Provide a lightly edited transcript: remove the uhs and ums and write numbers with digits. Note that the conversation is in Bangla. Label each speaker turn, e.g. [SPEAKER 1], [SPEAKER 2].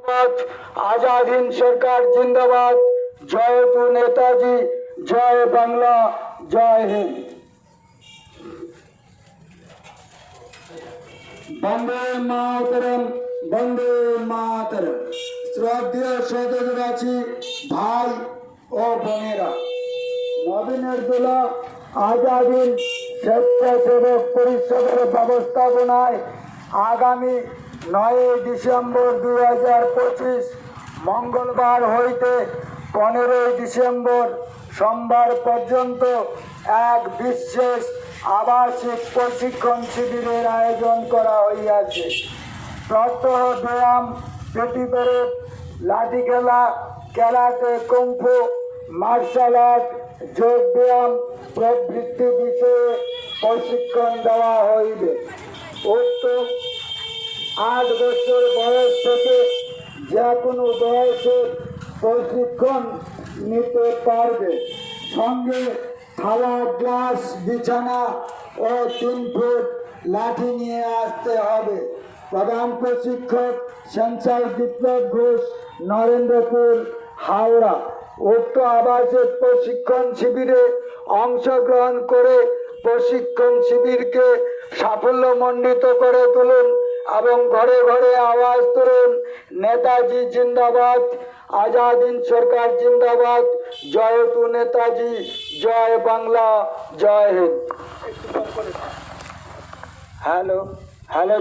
[SPEAKER 1] जिंदाबाद, आजाद हिंद सरकार जिंदाबाद, जय तू नेताजी, जय बांग्ला, जय हिंद। वंदे मातरम, वंदे मातरम। श्रद्धेय সদস্যরাছি ভাই ও বোনেরা, নবীনের দোলা আজাদ হিন্দ স্বেচ্ছাসেবক পরিষদের ব্যবস্থাপনায় আগামী 9 ডিসেম্বর 2025 মঙ্গলবার হইতে 15 ডিসেম্বর সোমবার পর্যন্ত এক বিশেষ আবাসিক প্রশিক্ষণ শিবিরের আয়োজন করা হইয়াছে। প্রত্যহ ব্যায়াম, পেটি পেরেড, লাঠি খেলা, ক্যারাটে, কুংফু, মার্শাল আর্ট, যোগ ব্যায়াম প্রভৃতি বিষয়ে প্রশিক্ষণ দেওয়া হইবে। উক্ত 8 বছর বয়স থেকে যে কোনো বয়সের প্রশিক্ষণ নিতে পারবে। সঙ্গে থালা, গ্লাস, বিছানা ও 3 ফুট লাঠি নিয়ে আসতে হবে। প্রধান প্রশিক্ষক সেন্সার বিপ্লব ঘোষ, নরেন্দ্রপুর, হাওড়া। উক্ত আবাসিক প্রশিক্ষণ শিবিরে অংশগ্রহণ করে প্রশিক্ষণ শিবিরকে সাফল্যমণ্ডিত করে তুলুন এবং ঘরে ঘরে আওয়াজ তুলুন, নেতাজি জিন্দাবাদ, আজাদ হিন্দ সরকার জিন্দাবাদ, জয় তু নেতাজি, জয় বাংলা, জয় হিন্দ। Hello hello.